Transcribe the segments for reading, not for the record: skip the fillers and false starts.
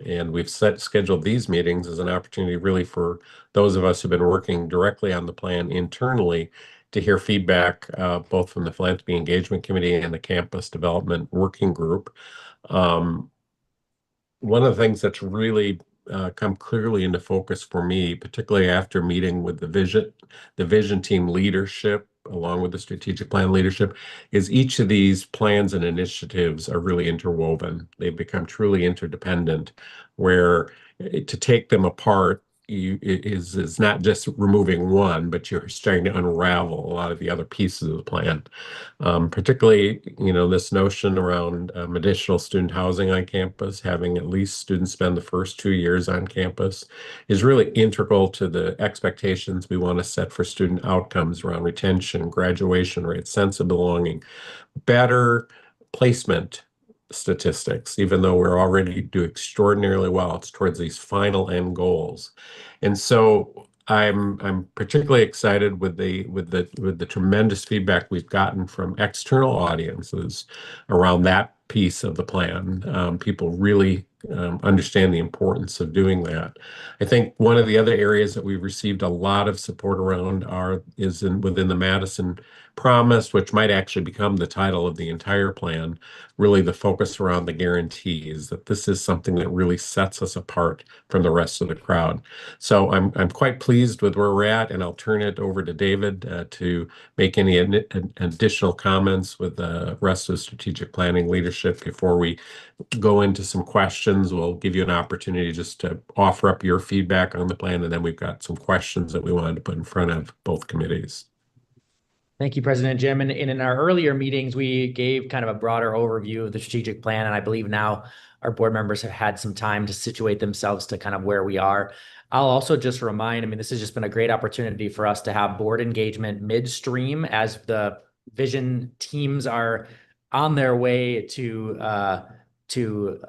And we've scheduled these meetings as an opportunity really for those of us who've been working directly on the plan internally to hear feedback, both from the Philanthropy Engagement Committee and the Campus Development Working Group. Um, One of the things that's really come clearly into focus for me, particularly after meeting with the vision team leadership, along with the strategic plan leadership, is each of these plans and initiatives are really interwoven. They've become truly interdependent, where to take them apart is not just removing one, but you're starting to unravel a lot of the other pieces of the plan. Particularly, this notion around additional student housing on campus, having at least students spend the first 2 years on campus is really integral to the expectations we want to set for student outcomes around retention, graduation rates, sense of belonging, better placement statistics, even though we're already do extraordinarily well. It's towards these final end goals. And so I'm particularly excited with the tremendous feedback we've gotten from external audiences around that piece of the plan. People really understand the importance of doing that. I think one of the other areas that we've received a lot of support around is within the Madison Promise, which might actually become the title of the entire plan, really the focus around the guarantees, that this is something that really sets us apart from the rest of the crowd. So I'm quite pleased with where we're at, and I'll turn it over to David to make any additional comments with the rest of the strategic planning leadership before we go into some questions. We'll give you an opportunity just to offer up your feedback on the plan, and then we've got some questions that we wanted to put in front of both committees. Thank you, President Jim. And in our earlier meetings, we gave kind of a broader overview of the strategic plan. And I believe now our board members have had some time to situate themselves to kind of where we are. I'll also just remind, this has just been a great opportunity for us to have board engagement midstream as the vision teams are on their way to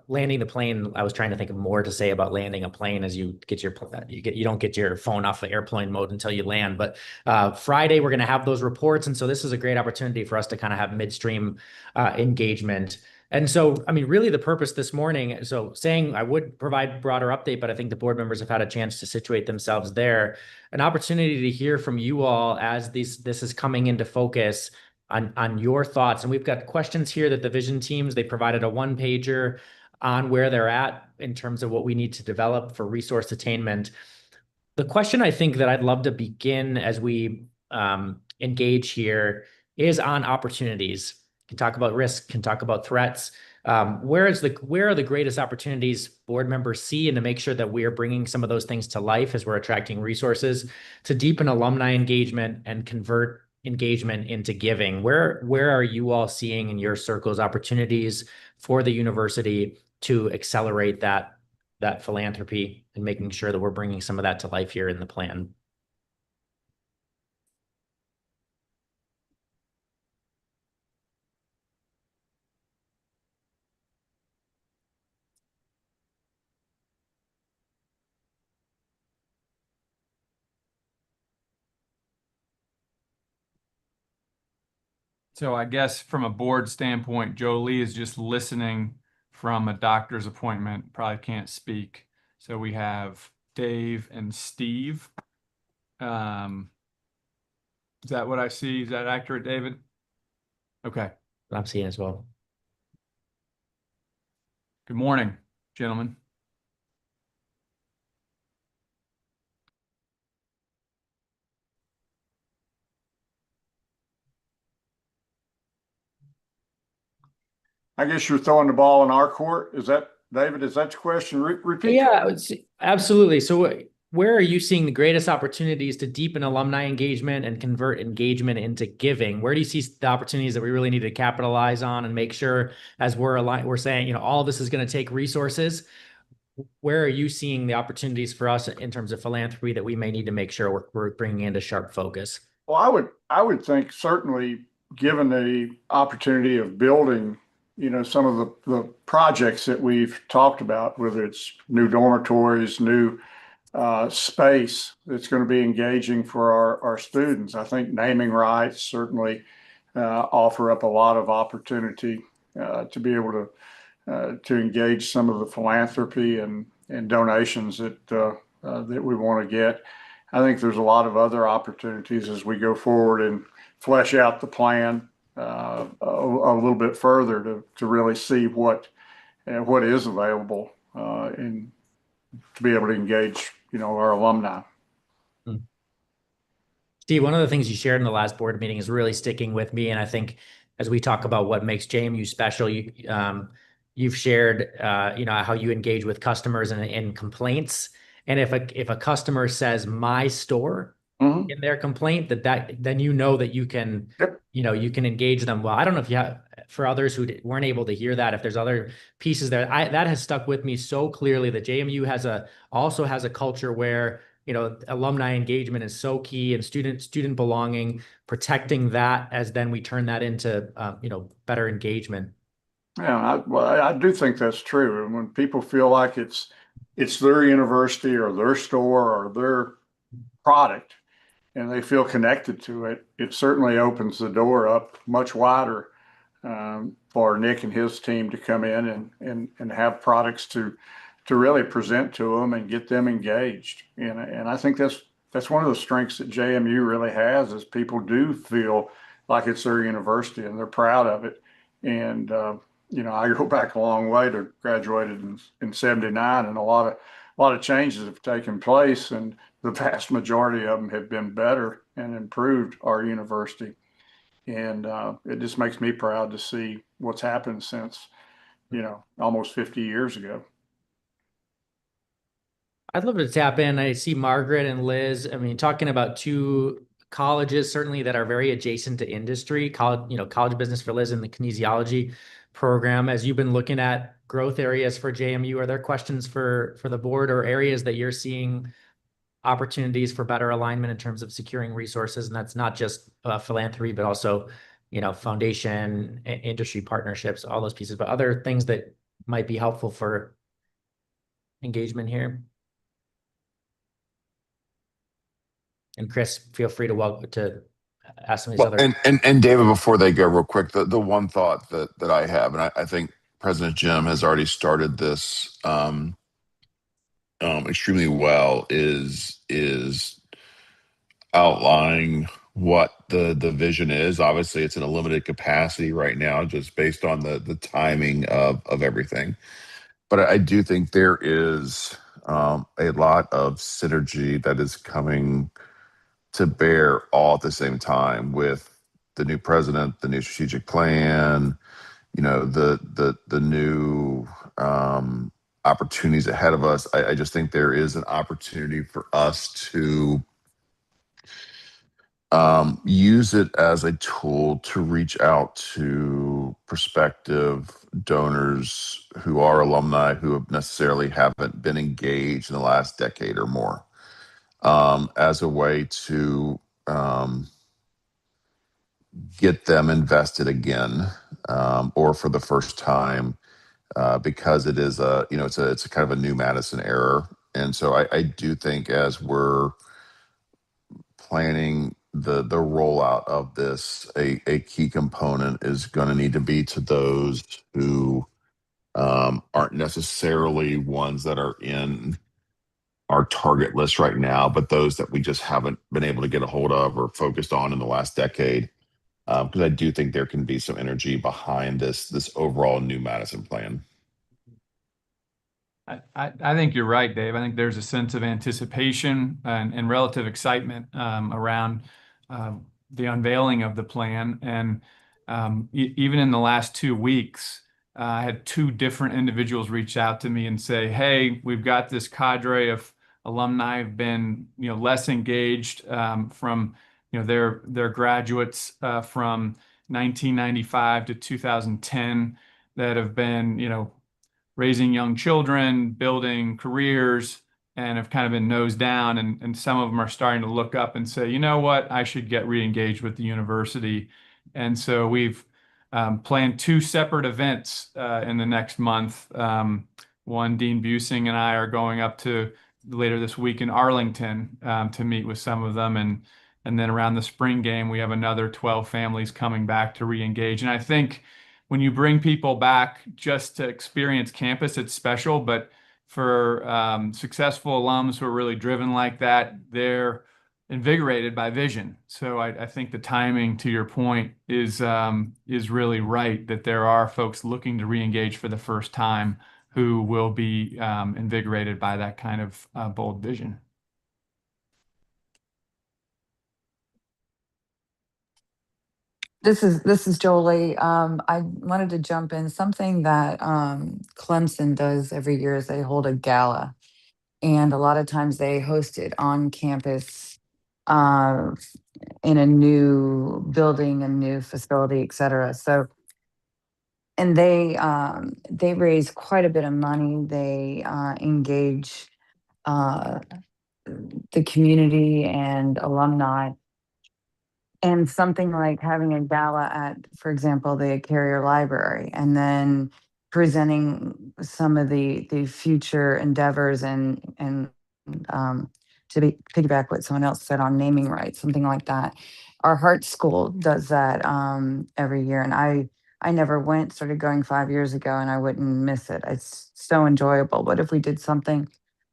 landing the plane. I was trying to think of more to say about landing a plane as you don't get your phone off the airplane mode until you land. But Friday, we're going to have those reports. And so this is a great opportunity for us to kind of have midstream engagement. And so, really the purpose this morning, so saying I would provide broader update, but I think the board members have had a chance to situate themselves there, an opportunity to hear from you all as this is coming into focus on your thoughts. And we've got questions here that the vision teams, they provided a one-pager on where they're at in terms of what we need to develop for resource attainment. The question I think that I'd love to begin as we engage here is on opportunities. Can talk about risk, can talk about threats. Where are the greatest opportunities board members see, and to make sure that we are bringing some of those things to life as we're attracting resources to deepen alumni engagement and convert engagement into giving? Where are you all seeing in your circles opportunities for the university to accelerate that philanthropy and making sure that we're bringing some of that to life here in the plan? So I guess from a board standpoint, Jolie is just listening from a doctor's appointment, probably can't speak. So we have Dave and Steve. Is that what I see? Is that accurate, David? Okay. I'm seeing as well. Good morning, gentlemen. I guess you're throwing the ball in our court. Is that, David, is that your question? Repeat. Yeah, absolutely. So where are you seeing the greatest opportunities to deepen alumni engagement and convert engagement into giving? Where do you see the opportunities that we really need to capitalize on and make sure, as we're saying, all of this is going to take resources? Where are you seeing the opportunities for us in terms of philanthropy that we may need to make sure we're bringing into sharp focus? Well, I would think certainly, given the opportunity of building, some of the projects that we've talked about, whether it's new dormitories, new space that's going to be engaging for our students. I think naming rights certainly offer up a lot of opportunity to be able to engage some of the philanthropy and donations that we want to get. I think there's a lot of other opportunities as we go forward and flesh out the plan a little bit further to really see what is available and to be able to engage, our alumni. Steve, one of the things you shared in the last board meeting is really sticking with me. And I think as we talk about what makes JMU special, you've shared, how you engage with customers and complaints. And if a customer says my store in their complaint, then that you can, Yep. You can engage them well. I don't know if you have, for others who weren't able to hear that, if there's other pieces there, that has stuck with me so clearly that JMU also has a culture where alumni engagement is so key, and student belonging, protecting that as then we turn that into better engagement. Yeah, I do think that's true. And when people feel like it's their university or their store or their product, and they feel connected to it, it certainly opens the door up much wider for Nick and his team to come in and have products to really present to them and get them engaged. And I think that's one of the strengths that JMU really has, is people do feel like it's their university and they're proud of it. And I go back a long way to graduated in '79, and a lot of changes have taken place, and the vast majority of them have been better and improved our university. And it just makes me proud to see what's happened since, almost 50 years ago. I'd love to tap in. I see Margaret and Liz. I mean, talking about two colleges certainly that are very adjacent to industry. College business for Liz and the kinesiology program. As you've been looking at growth areas for JMU, are there questions for the board or areas that you're seeing opportunities for better alignment in terms of securing resources? And that's not just philanthropy, but also, foundation, industry partnerships, all those pieces, but other things that might be helpful for engagement here. And Chris, feel free to ask some of these other. And David, before they go, real quick, the one thought that I have, and I think President Jim has already started this extremely well, is outlining what the vision is. Obviously, it's in a limited capacity right now, just based on the timing of everything. But I do think there is a lot of synergy that is coming to bear all at the same time, with the new president, the new strategic plan, the new opportunities ahead of us. I just think there is an opportunity for us to use it as a tool to reach out to prospective donors who are alumni who have necessarily haven't been engaged in the last decade or more, as a way to get them invested again, or for the first time, because it is it's a kind of a new Madison era. And so I do think, as we're planning the rollout of this, a key component is going to need to be to those who aren't necessarily ones that are in our target list right now, but those that we just haven't been able to get a hold of or focused on in the last decade. Because I do think there can be some energy behind this overall new Madison plan. I think you're right, Dave. I think there's a sense of anticipation and relative excitement around the unveiling of the plan. And even in the last 2 weeks, I had 2 different individuals reach out to me and say, "Hey, we've got this cadre of alumni who've been less engaged from their graduates from 1995 to 2010 that have been raising young children, building careers, and have kind of been nose down. And some of them are starting to look up and say, you know what, I should get re-engaged with the university." And so we've planned 2 separate events in the next month. One, Dean Busing and I are going up to later this week in Arlington to meet with some of them. And then around the spring game, we have another 12 families coming back to re-engage. And I think when you bring people back just to experience campus, it's special. But for successful alums who are really driven like that, they're invigorated by vision. So I think the timing, to your point, is really right, that there are folks looking to re-engage for the first time who will be invigorated by that kind of bold vision. This is Jolie. I wanted to jump in. Something that Clemson does every year is they hold a gala, and a lot of times they host it on campus, uh, in a new building, a new facility, et cetera. So, and they raise quite a bit of money. They engage uh, the community and alumni. And something like having a gala at, for example, the Carrier Library, and then presenting some of the future endeavors and piggyback what someone else said on naming rights, something like that. Our Heart School does that every year, and I never went. Started going 5 years ago, and I wouldn't miss it. It's so enjoyable. But if we did something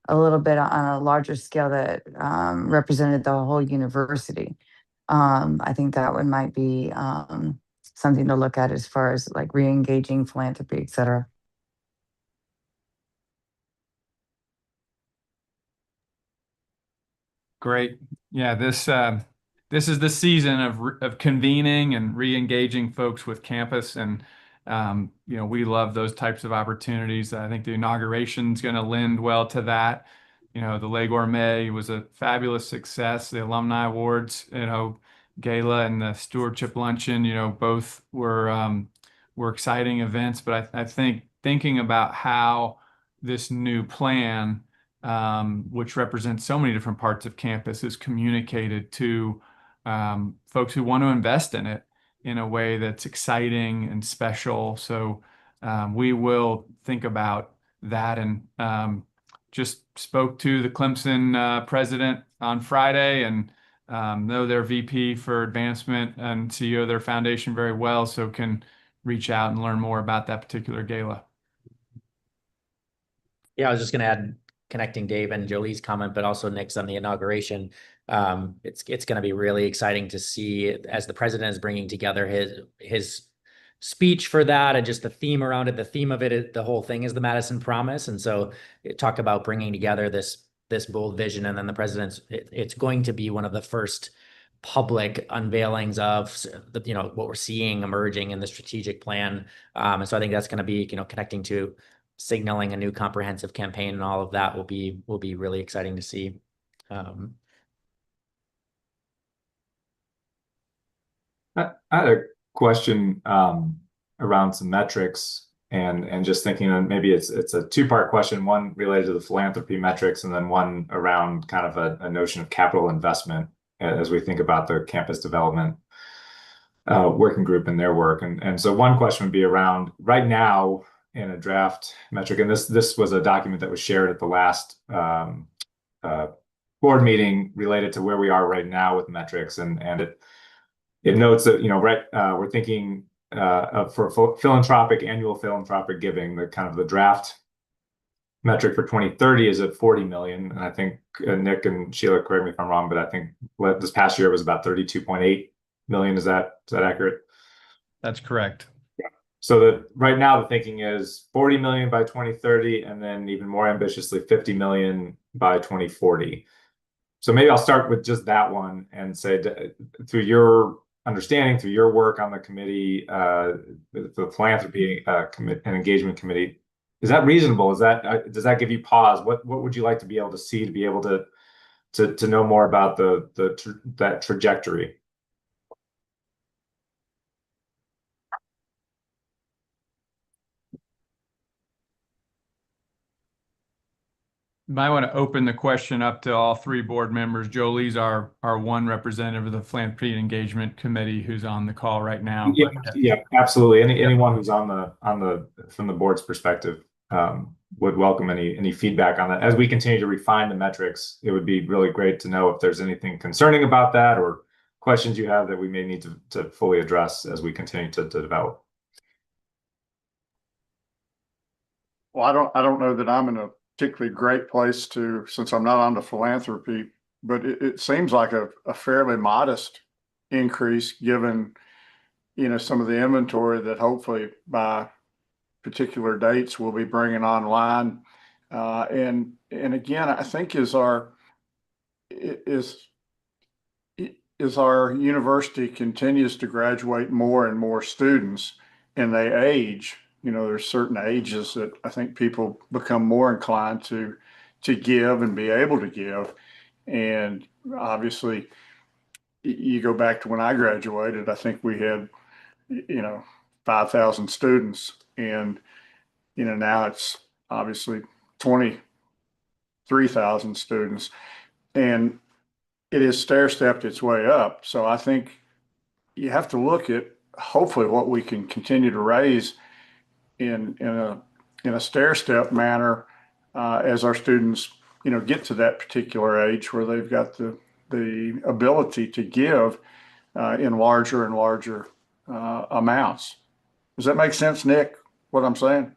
a little bit on a larger scale that represented the whole university, I think that one might be something to look at as far as like re-engaging philanthropy, et cetera. Great. Yeah, this is the season of convening and re-engaging folks with campus, and we love those types of opportunities. I think the inauguration is going to lend well to that. The Le Gourmet was a fabulous success. The Alumni Awards, gala and the stewardship luncheon, both were exciting events. But I think thinking about how this new plan, which represents so many different parts of campus, is communicated to folks who want to invest in it in a way that's exciting and special. So we will think about that, and just spoke to the Clemson president on Friday, and know their VP for advancement and CEO of their foundation very well, so can reach out and learn more about that particular gala. Yeah, I was just going to add, connecting Dave and Jolie's comment, but also Nick's on the inauguration. It's going to be really exciting to see as the president is bringing together his speech for that, and just the theme around it. The theme of it, the whole thing is the Madison Promise, and so talk about bringing together this bold vision, and then the president's. It's going to be one of the first public unveilings of what we're seeing emerging in the strategic plan, and so I think that's going to be connecting to signaling a new comprehensive campaign, and all of that will be really exciting to see. I had a question around some metrics, and just thinking that maybe it's a two-part question, one related to the philanthropy metrics, and then one around kind of a notion of capital investment as we think about the campus development working group and their work. And so one question would be around right now in a draft metric, and this was a document that was shared at the last board meeting related to where we are right now with metrics, and it notes that we're thinking for annual philanthropic giving, the kind of the draft metric for 2030 is at 40 million, and I think Nick and Sheila, correct me if I'm wrong, but I think this past year was about 32.8 million. Is that accurate? That's correct. So that right now the thinking is 40 million by 2030, and then even more ambitiously 50 million by 2040. So maybe I'll start with just that one and say, through your understanding, through your work on the committee, the philanthropy and engagement committee, is that reasonable? Does that give you pause? What would you like to be able to see to be able to know more about that trajectory? Might want to open the question up to all three board members. Jolie's our one representative of the Philanthropy and Engagement Committee who's on the call right now. Yeah, absolutely. Anyone who's on from the board's perspective would welcome any feedback on that. As we continue to refine the metrics, it would be really great to know if there's anything concerning about that or questions you have that we may need to fully address as we continue to develop. Well, I don't know that I'm in a particularly great place to, since I'm not on the philanthropy, but it seems like a fairly modest increase given, some of the inventory that hopefully by particular dates we'll be bringing online. And again, I think is as our university continues to graduate more and more students and they age, there's certain ages that I think people become more inclined to give and be able to give. And obviously, you go back to when I graduated, I think we had, 5,000 students. And, now it's obviously 23,000 students. And it has stair-stepped its way up. So I think you have to look at hopefully what we can continue to raise in a stair-step manner as our students, get to that particular age where they've got the ability to give in larger and larger amounts. Does that make sense, Nick? What I'm saying?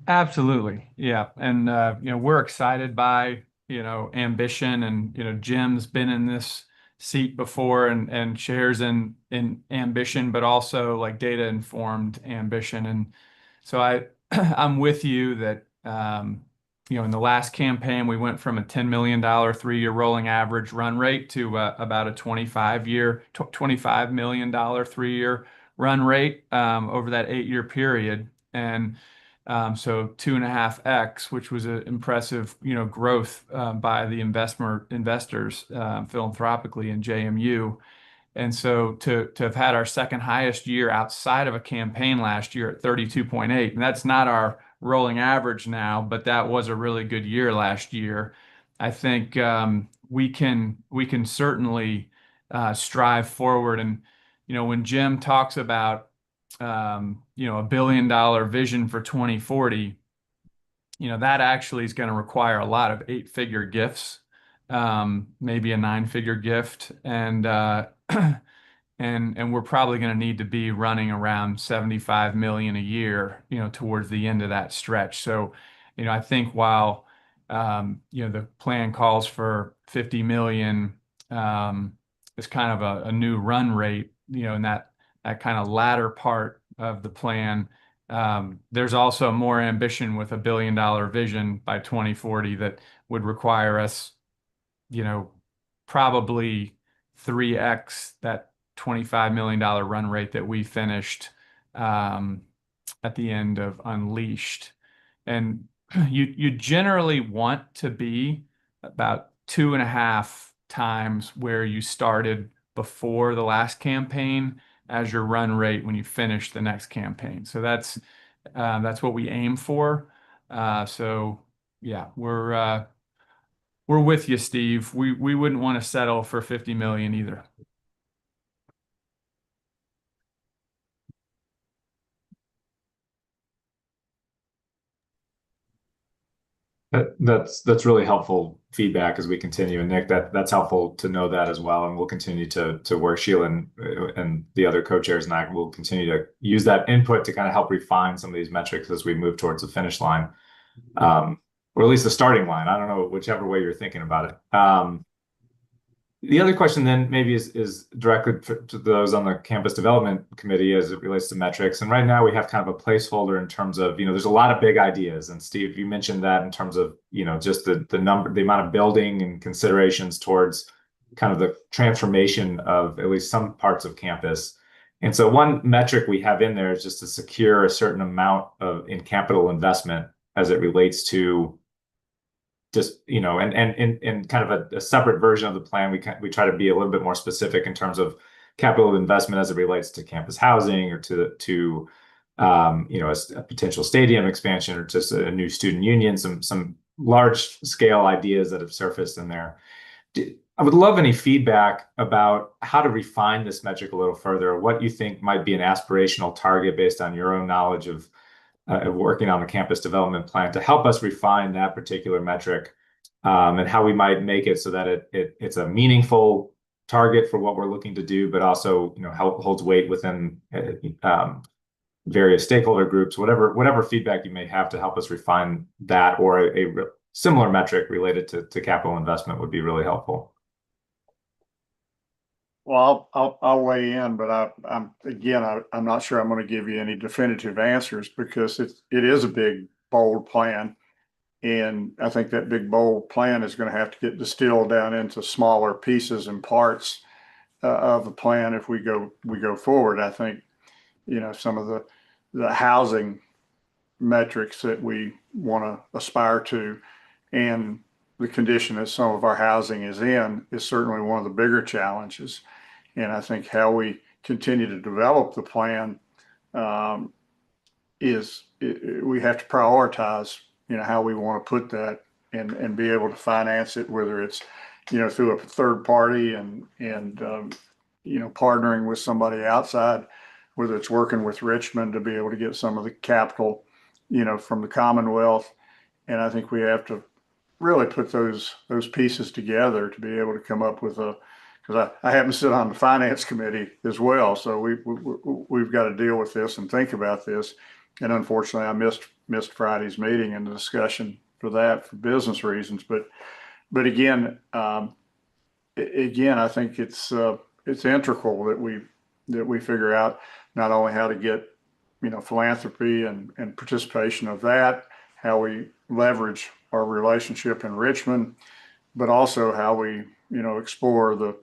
Absolutely. Yeah. And, we're excited by, ambition, and, Jim's been in this seat before and shares in ambition, but also like data informed ambition. And so I'm with you that, in the last campaign, we went from a $10 million 3-year rolling average run rate to about a $25 million 3-year run rate over that 8-year period. And so 2.5x, which was an impressive, growth by the investors philanthropically in JMU. And so to have had our second highest year outside of a campaign last year at 32.8, and that's not our rolling average now, but that was a really good year last year. I think we can certainly strive forward. And when Jim talks about $1 billion vision for 2040, that actually is going to require a lot of 8-figure gifts, maybe a 9-figure gift, and and we're probably going to need to be running around 75 million a year, towards the end of that stretch. So, I think while the plan calls for 50 million is kind of a new run rate, in that kind of latter part of the plan. There's also more ambition with $1 billion vision by 2040 that would require us, probably 3x that $25 million run rate that we finished at the end of Unleashed. And you generally want to be about 2.5 times where you started before the last campaign as your run rate when you finish the next campaign. So that's what we aim for. So yeah, we're with you, Steve. We wouldn't want to settle for 50 million either. That's really helpful feedback as we continue. And Nick, that's helpful to know that as well. And we'll continue to work. Sheila and the other co-chairs and I will continue to use that input to kind of help refine some of these metrics as we move towards the finish line, or at least the starting line. I don't know, whichever way you're thinking about it. The other question then maybe is directly to those on the campus development committee as it relates to metrics. And right now we have kind of a placeholder in terms of, there's a lot of big ideas. And Steve, you mentioned that in terms of, just the amount of building and considerations towards kind of the transformation of at least some parts of campus. And so one metric we have in there is just to secure a certain amount in capital investment as it relates to just, and kind of a separate version of the plan, we try to be a little bit more specific in terms of capital investment as it relates to campus housing or to a potential stadium expansion or just a new student union, some large scale ideas that have surfaced in there. I would love any feedback about how to refine this metric a little further, what you think might be an aspirational target based on your own knowledge of working on the campus development plan to help us refine that particular metric, and how we might make it so that it's a meaningful target for what we're looking to do, but also holds weight within various stakeholder groups, whatever feedback you may have to help us refine that, or a similar metric related to capital investment would be really helpful. Well, I'll weigh in, but I'm not sure I'm going to give you any definitive answers because it is a big, bold plan. And I think that big, bold plan is going to have to get distilled down into smaller pieces and parts of the plan if we go forward. I think, some of the housing metrics that we want to aspire to and the condition that some of our housing is in is certainly one of the bigger challenges. And I think how we continue to develop the plan we have to prioritize, how we want to put that and be able to finance it, whether it's, through a third party and partnering with somebody outside, whether it's working with Richmond to be able to get some of the capital, from the Commonwealth. And I think we have to really put those pieces together to be able to come up with because I happen to sit on the finance committee as well. So we've got to deal with this and think about this. And unfortunately, I missed Friday's meeting and the discussion for that for business reasons. But again, I think it's integral that we figure out not only how to get philanthropy and participation of that, how we leverage our relationship in Richmond, but also how we explore the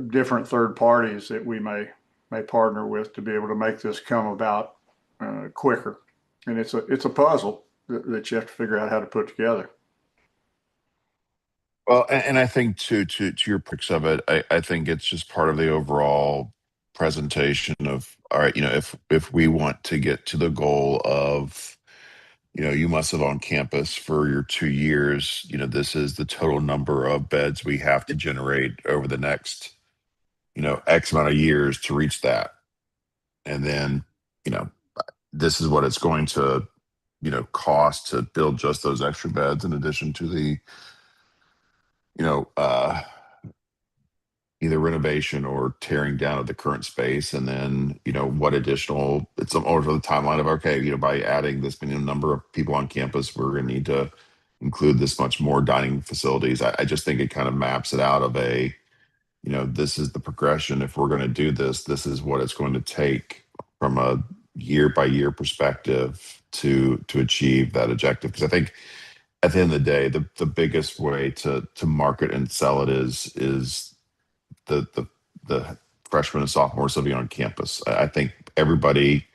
different third parties that we may partner with to be able to make this come about quicker. And it's a puzzle that you have to figure out how to put together. Well, and I think to your picks of it, I think it's just part of the overall presentation of, all right, if we want to get to the goal of, you must have on campus for your 2 years, this is the total number of beds we have to generate over the next, X amount of years to reach that. And then, this is what it's going to, cost to build just those extra beds in addition to the, you know, uh, either renovation or tearing down of the current space. And then, what additional, it's over the timeline of, okay, by adding this number of people on campus, we're going to need to include this much more dining facilities. I just think it kind of maps it out of this is the progression. If we're going to do this, this is what it's going to take from a year by year perspective to achieve that objective. Because I think at the end of the day, the biggest way to market and sell it is the freshmen and sophomores living on campus. I think everybody,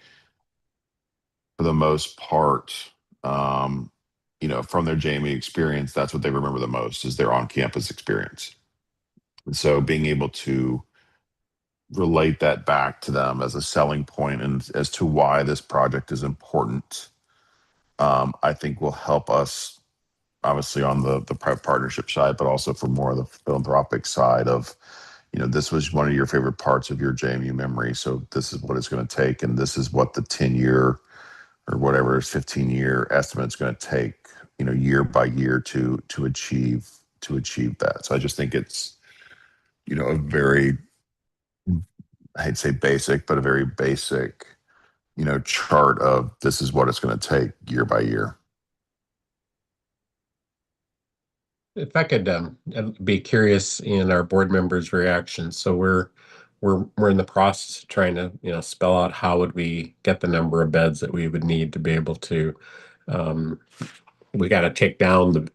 for the most part, from their JME experience, that's what they remember the most is their on-campus experience. And so being able to relate that back to them as a selling point and as to why this project is important, I think will help us obviously on the private partnership side, but also for more of the philanthropic side of, this was one of your favorite parts of your JMU memory. So this is what it's going to take. And this is what the 10-year or whatever is 15-year estimate is going to take, year by year to achieve that. So I just think it's, a very, I hate to say basic, but a very basic, chart of this is what it's going to take year by year. If I could be curious in our board members' reactions. So we're in the process of trying to spell out how would we get the number of beds that we would need to be able to we got to take down the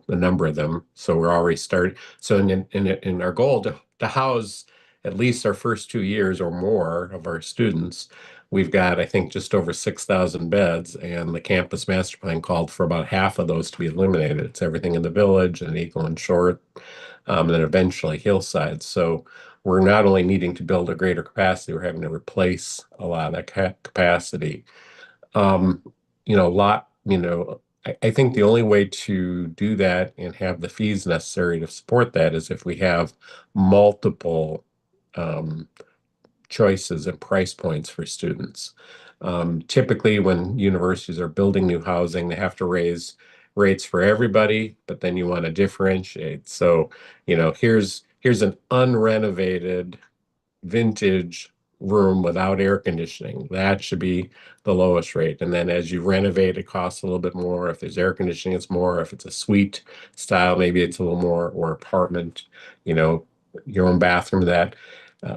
number of them. So we're already starting. So in our goal to house at least our first 2 years or more of our students, we've got, I think, just over 6,000 beds, and the campus master plan called for about half of those to be eliminated. It's everything in the village and Eagle and Short, and then eventually Hillside. So we're not only needing to build a greater capacity, we're having to replace a lot of that capacity. I think the only way to do that and have the fees necessary to support that is if we have multiple choices and price points for students. Typically, when universities are building new housing, they have to raise rates for everybody, but then you want to differentiate. So, here's an unrenovated vintage room without air conditioning. That should be the lowest rate. And then as you renovate, it costs a little bit more. If there's air conditioning, it's more. If it's a suite style, maybe it's a little more, or apartment, you know, your own bathroom, that.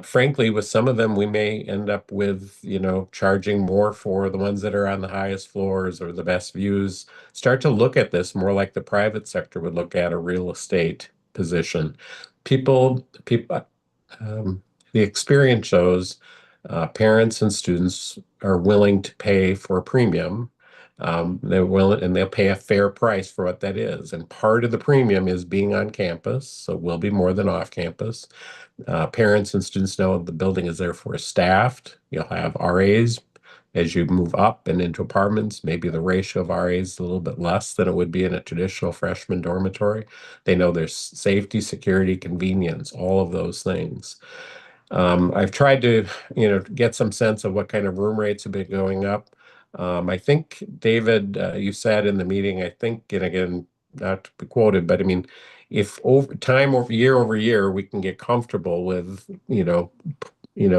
Frankly, with some of them, we may end up with, you know, charging more for the ones that are on the highest floors or the best views. Start to look at this more like the private sector would look at a real estate position. People, um, the experience shows parents and students are willing to pay for a premium. They're willing and they'll pay a fair price for what that is. And part of the premium is being on campus, so it will be more than off campus. Parents and students know the building is therefore staffed. You'll have RAs as you move up and into apartments. Maybe the ratio of RAs is a little bit less than it would be in a traditional freshman dormitory. They know there's safety, security, convenience, all of those things. I've tried to, you know, get some sense of what kind of room rates have been going up. I think, David, you said in the meeting, I think, and again, not to be quoted, but I mean, if over time, over year, we can get comfortable with,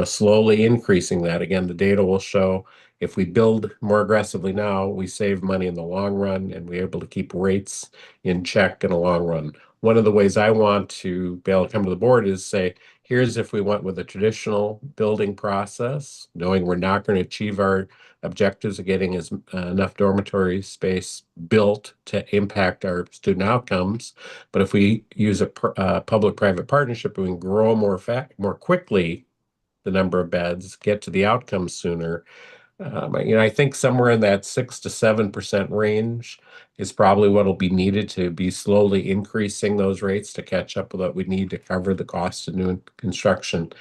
slowly increasing that. Again, the data will show if we build more aggressively now, we save money in the long run and we're able to keep rates in check in the long run. One of the ways I want to be able to come to the board is say, here's if we went with a traditional building process, knowing we're not going to achieve our objectives of getting enough dormitory space built to impact our student outcomes. But if we use a public-private partnership, we can grow more quickly the number of beds, get to the outcomes sooner. I think somewhere in that 6 to 7% range is probably what will be needed to be slowly increasing those rates to catch up with what we need to cover the cost of new construction.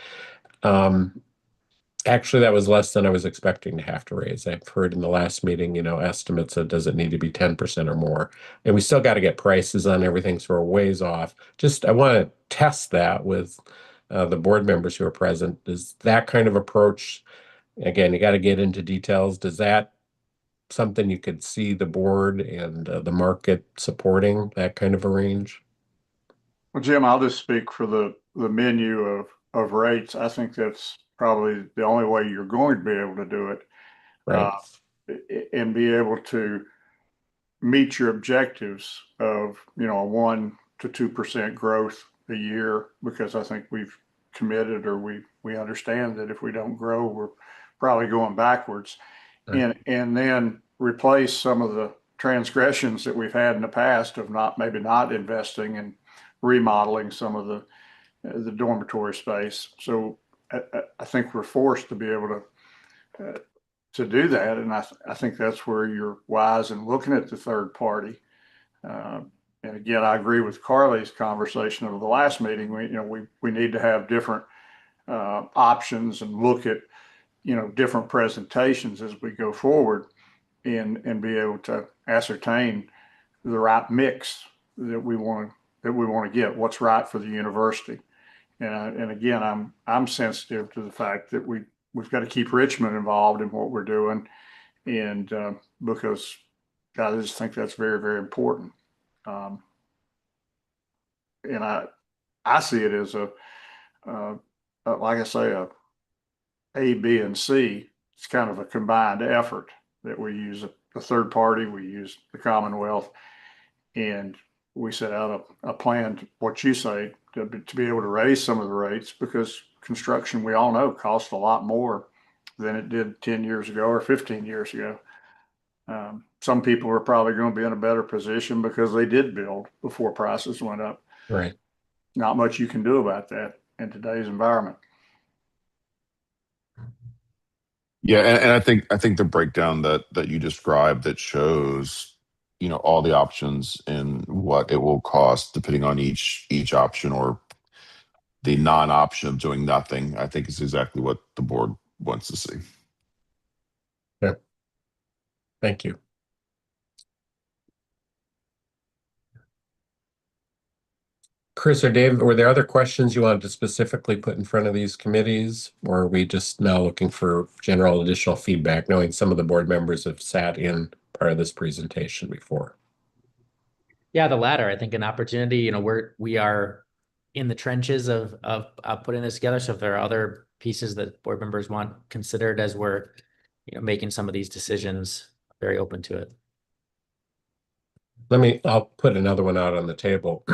Actually, that was less than I was expecting to have to raise. I've heard in the last meeting, estimates of does it need to be 10% or more? And we still got to get prices on everything, so we're ways off. Just I want to test that with the board members who are present. Is that kind of approach, again, you got to get into details. Does that something you could see the board and the market supporting that kind of a range? Well, Jim, I'll just speak for the menu of rates. I think that's probably the only way you're going to be able to do it, Right. and be able to meet your objectives of, a 1 to 2% growth a year, because I think we've committed, or we understand that if we don't grow, we're probably going backwards. Right. And then replace some of the transgressions that we've had in the past of maybe not investing and remodeling some of the dormitory space. So I think we're forced to be able to do that, and I think that's where you're wise in looking at the third party. And again, I agree with Carly's conversation of the last meeting. We need to have different options and look at different presentations as we go forward, and be able to ascertain the right mix that we want to get, what's right for the university. And again, I'm sensitive to the fact that we've got to keep Richmond involved in what we're doing, and because I just think that's very, very important. And I see it as like I say, A, B, and C. It's kind of a combined effort that we use a third party, we use the Commonwealth, and we set out a plan to, what you say, to be able to raise some of the rates, because construction, we all know, costs a lot more than it did 10 years ago or 15 years ago. Some people are probably going to be in a better position because they did build before prices went up. Right. Not much you can do about that in today's environment. Yeah, and I think the breakdown that you described that shows, all the options and what it will cost depending on each option, or the non-option of doing nothing, I think is exactly what the board wants to see. Yeah. Thank you. Chris or Dave, were there other questions you wanted to specifically put in front of these committees, or are we just now looking for general additional feedback, knowing some of the board members have sat in part of this presentation before? Yeah, the latter. I think an opportunity, we are in the trenches of putting this together. So if there are other pieces that board members want considered as we're, making some of these decisions, very open to it. I'll put another one out on the table.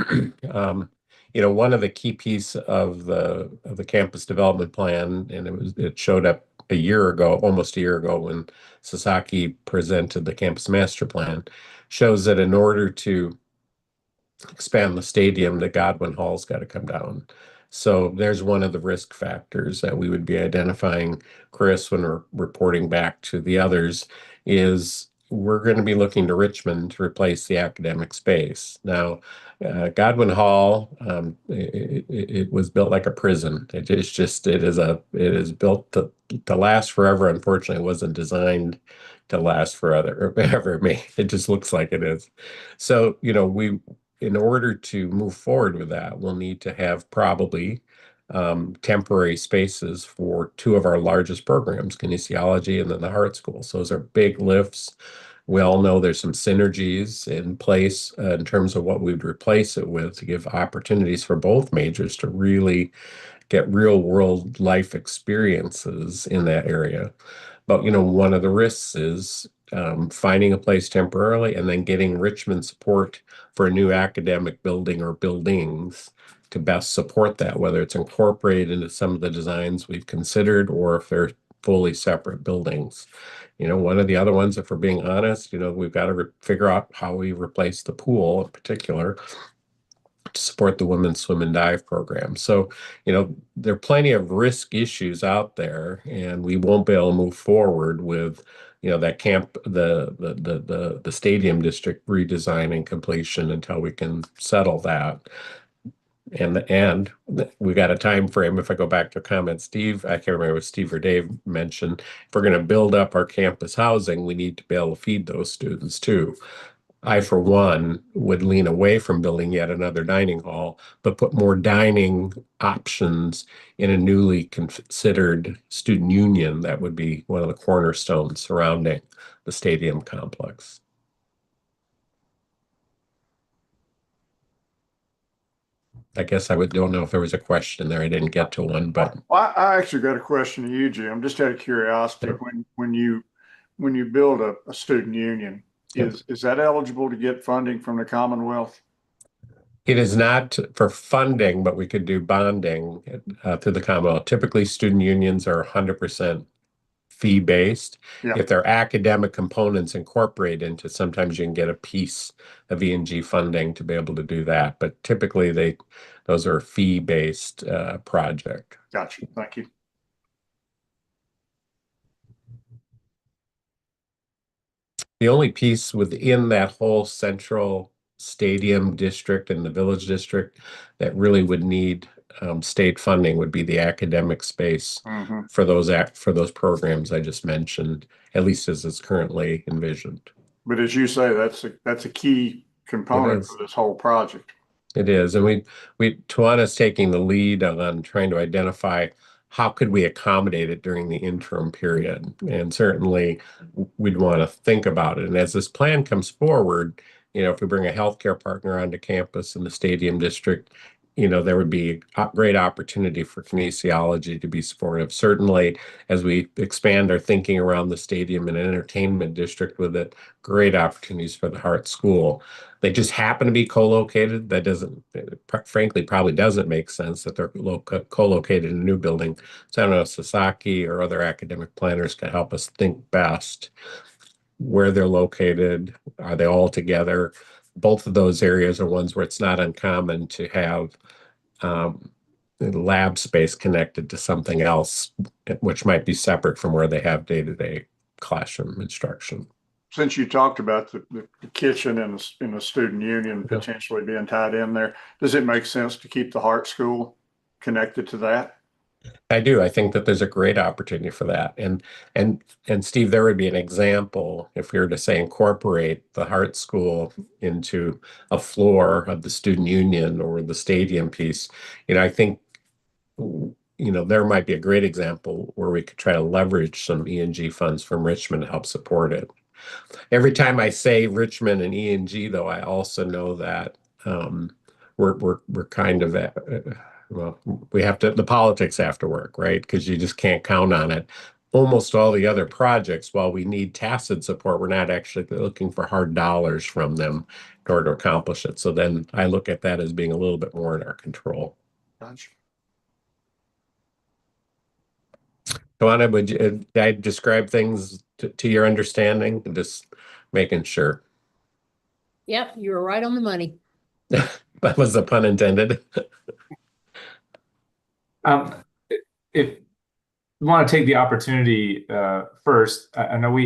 One of the key pieces of the campus development plan, and it showed up almost a year ago, when Sasaki presented the campus master plan, shows that in order to expand the stadium, the Godwin Hall's got to come down. So there's one of the risk factors that we would be identifying, Chris, when we're reporting back to the others, is we're going to be looking to Richmond to replace the academic space. Now, Godwin Hall, it was built like a prison. It is built to last forever. Unfortunately, it wasn't designed to last forever. It just looks like it is. So, in order to move forward with that, we'll need to have probably temporary spaces for two of our largest programs, kinesiology and then the heart schools. Those are big lifts. We all know there's some synergies in place in terms of what we'd replace it with, to give opportunities for both majors to really get real world life experiences in that area. But, one of the risks is finding a place temporarily and then getting Richmond support for a new academic building or buildings to best support that, whether it's incorporated into some of the designs we've considered or if they're fully separate buildings. One of the other ones, if we're being honest, we've got to figure out how we replace the pool in particular to support the women's swim and dive program. So, there are plenty of risk issues out there, and we won't be able to move forward with, that the stadium district redesign and completion until we can settle that. And we got a time frame. If I go back to a comment, Steve, I can't remember if Steve or Dave mentioned, if we're going to build up our campus housing, we need to be able to feed those students too. I, for one, would lean away from building yet another dining hall, but put more dining options in a newly considered student union. That would be one of the cornerstones surrounding the stadium complex. I guess don't know if there was a question there. I didn't get to one, but I actually got a question to you, Jim, just out of curiosity. Sure. When you build a student union, Yep. is that eligible to get funding from the Commonwealth? It is not for funding, but we could do bonding through the Commonwealth. Typically, student unions are 100% fee-based. Yeah. If there are academic components incorporated into, sometimes you can get a piece of E&G funding to be able to do that. But typically, those are fee-based project. Gotcha. Thank you. The only piece within that whole central stadium district and the village district that really would need state funding would be the academic space Mm-hmm. for those programs I just mentioned, at least as it's currently envisioned. But as you say, that's a key component for this whole project. It is, and Tawana's taking the lead on trying to identify how could we accommodate it during the interim period, and certainly we'd want to think about it. And as this plan comes forward, if we bring a healthcare partner onto campus in the stadium district, there would be a great opportunity for kinesiology to be supportive. Certainly, as we expand our thinking around the stadium and entertainment district with it, great opportunities for the Heart School. They just happen to be co-located. That frankly, probably doesn't make sense that they're co-located in a new building. So I don't know if Sasaki or other academic planners can help us think best where they're located. Are they all together? Both of those areas are ones where it's not uncommon to have lab space connected to something else, which might be separate from where they have day-to-day classroom instruction. Since you talked about the kitchen and the student union potentially being tied in there, does it make sense to keep the Heart School connected to that? I do. I think that there's a great opportunity for that. And Steve, there would be an example if we were to say incorporate the Heart School into a floor of the student union or the stadium piece. I think there might be a great example where we could try to leverage some E&G funds from Richmond to help support it. Every time I say Richmond and E&G, though, I also know that we're kind of well, the politics have to work, right? Because you just can't count on it. Almost all the other projects, while we need tacit support, we're not actually looking for hard dollars from them in order to accomplish it. So then I look at that as being a little bit more in our control. Gotcha. Tawana, did I describe things to your understanding? Just making sure. Yep, you were right on the money. That was a pun intended. If you want to take the opportunity first, I know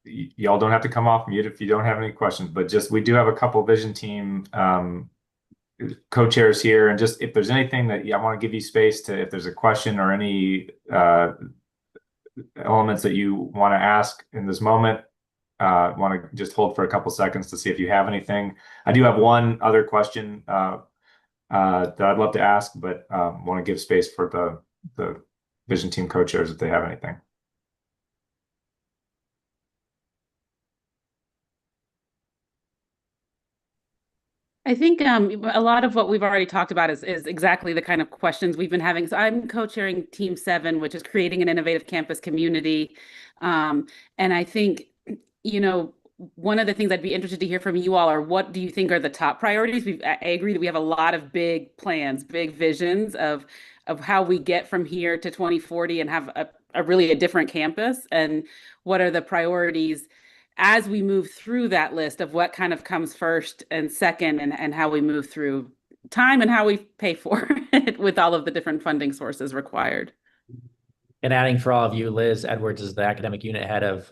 y'all don't have to come off mute if you don't have any questions, but just we do have a couple vision team co-chairs here, and just if there's anything that I want to give you space to, if there's a question or any elements that you want to ask in this moment, want to just hold for a couple seconds to see if you have anything. I do have one other question that I'd love to ask, but want to give space for the vision team co-chairs if they have anything. I think a lot of what we've already talked about is exactly the kind of questions we've been having. So I'm co-chairing Team 7, which is creating an innovative campus community. And I think, one of the things I'd be interested to hear from you all are, what do you think are the top priorities? I agree that we have a lot of big plans, big visions of how we get from here to 2040 and have a really different campus. And what are the priorities as we move through that list of what kind of comes first and second, and how we move through time and how we pay for it with all of the different funding sources required. And adding for all of you, Liz Edwards is the academic unit head of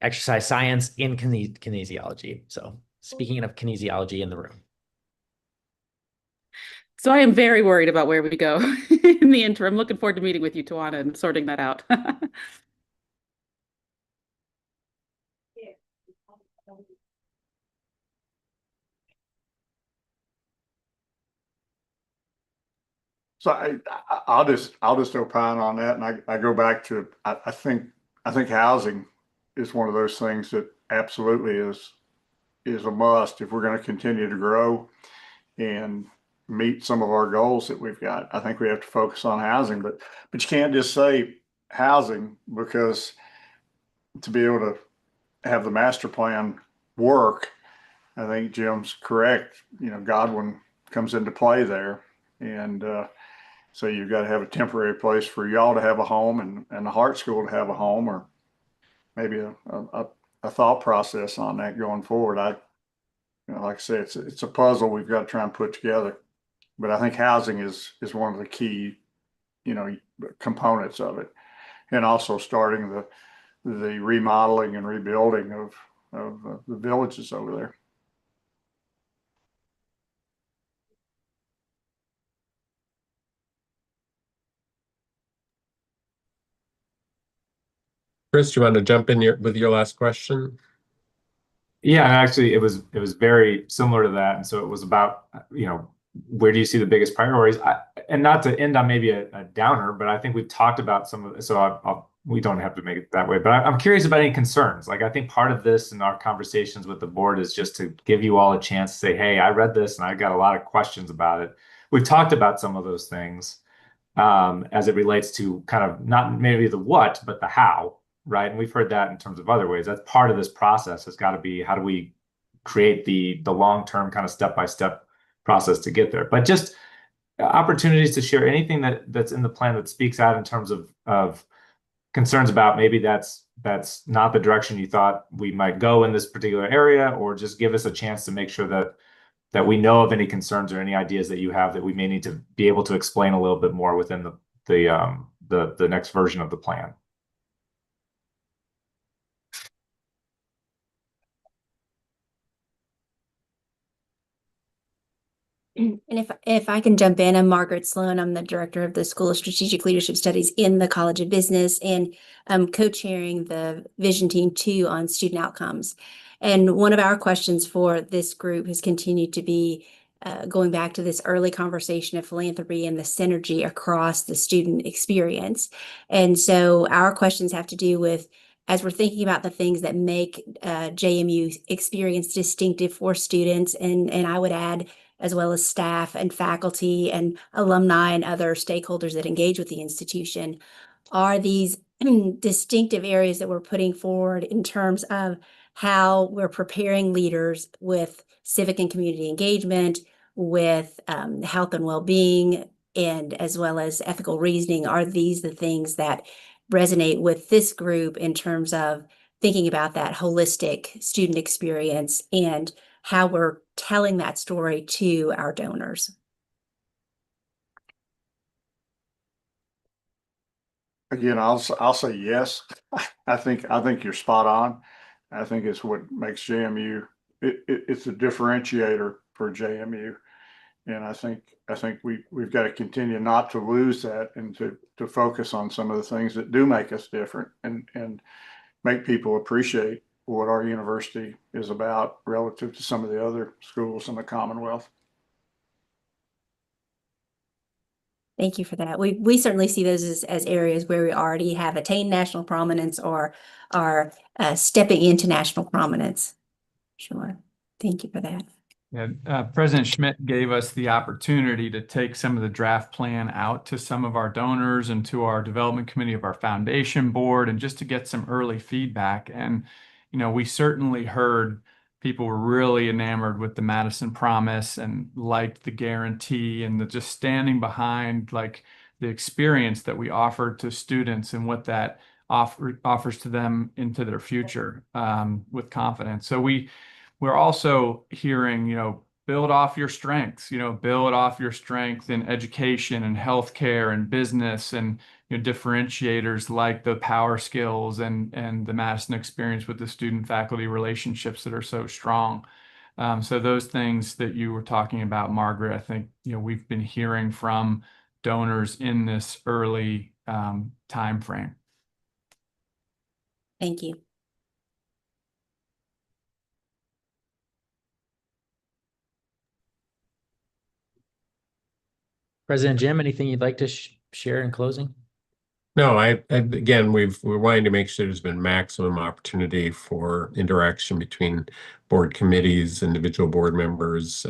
exercise science in kinesiology. So speaking of kinesiology in the room. So I am very worried about where we go in the interim. Looking forward to meeting with you, Tawana, and sorting that out. So I'll just opine on that, and I go back to I think housing is one of those things that absolutely is a must if we're going to continue to grow and meet some of our goals that we've got. I think we have to focus on housing, but you can't just say housing, because to be able to have the master plan work, I think Jim's correct. Godwin comes into play there, and so you've got to have a temporary place for y'all to have a home, and the Hart School to have a home, or maybe a thought process on that going forward. Like I said, it's a puzzle we've got to try and put together. But I think housing is one of the key, components of it, and also starting the remodeling and rebuilding of the villages over there. Chris, you want to jump in with your last question? Yeah, and actually it was very similar to that. And so it was about, where do you see the biggest priorities? And not to end on maybe a downer, but I think we've talked about some of it. So we don't have to make it that way, but I'm curious about any concerns. Like, I think part of this in our conversations with the board is just to give you all a chance to say, hey, I read this and I got a lot of questions about it. We've talked about some of those things as it relates to kind of not maybe the what, but the how. Right. And we've heard that in terms of other ways. That's part of this process has got to be, how do we create the long-term kind of step-by-step process to get there? But just opportunities to share anything that's in the plan that speaks out in terms of concerns about maybe that's not the direction you thought we might go in this particular area, or just give us a chance to make sure that we know of any concerns or any ideas that you have that we may need to be able to explain a little bit more within the next version of the plan. And if I can jump in, I'm Margaret Sloan. I'm the director of the School of Strategic Leadership Studies in the College of Business, and I'm co-chairing the Vision Team 2 on student outcomes. And one of our questions for this group has continued to be going back to this early conversation of philanthropy and the synergy across the student experience. And so our questions have to do with as we're thinking about the things that make JMU experience distinctive for students, and I would add as well as staff and faculty and alumni and other stakeholders that engage with the institution, are these distinctive areas that we're putting forward in terms of how we're preparing leaders with civic and community engagement, with health and well-being, and as well as ethical reasoning. Are these the things that resonate with this group in terms of thinking about that holistic student experience and how we're telling that story to our donors? Again, I'll say yes. I think you're spot on. I think it's what makes JMU. It's a differentiator for JMU, and I think we've got to continue not to lose that and to focus on some of the things that do make us different and make people appreciate what our university is about relative to some of the other schools in the Commonwealth. Thank you for that. We certainly see those as areas where we already have attained national prominence or are stepping into national prominence. Sure. Thank you for that. Yeah, President Schmidt gave us the opportunity to take some of the draft plan out to some of our donors and to our development committee of our foundation board, and just to get some early feedback. And, we certainly heard people were really enamored with the Madison Promise and liked the guarantee and just standing behind like the experience that we offered to students and what that offers to them into their future with confidence. So we're also hearing, build off your strengths, build off your strength in education and healthcare and business and differentiators like the power skills and the Madison experience with the student faculty relationships that are so strong. So those things that you were talking about, Margaret, I think, we've been hearing from donors in this early time frame. Thank you. President Jim, anything you'd like to share in closing? No, again, we're wanting to make sure there's been maximum opportunity for interaction between board committees, individual board members,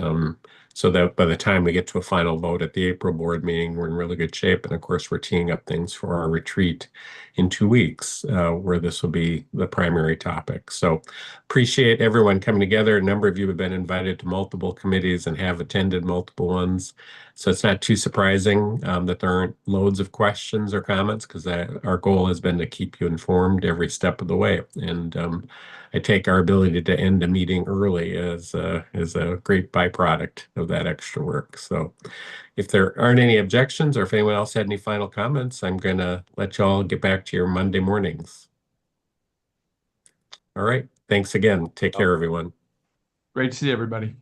so that by the time we get to a final vote at the April board meeting, we're in really good shape. And of course, we're teeing up things for our retreat in 2 weeks, where this will be the primary topic. So appreciate everyone coming together. A number of you have been invited to multiple committees and have attended multiple ones. So it's not too surprising that there aren't loads of questions or comments, because our goal has been to keep you informed every step of the way. And I take our ability to end a meeting early as a great byproduct of that extra work. So if there aren't any objections, or if anyone else had any final comments, I'm going to let you all get back to your Monday mornings. All right. Thanks again. Take care, everyone. Great to see everybody.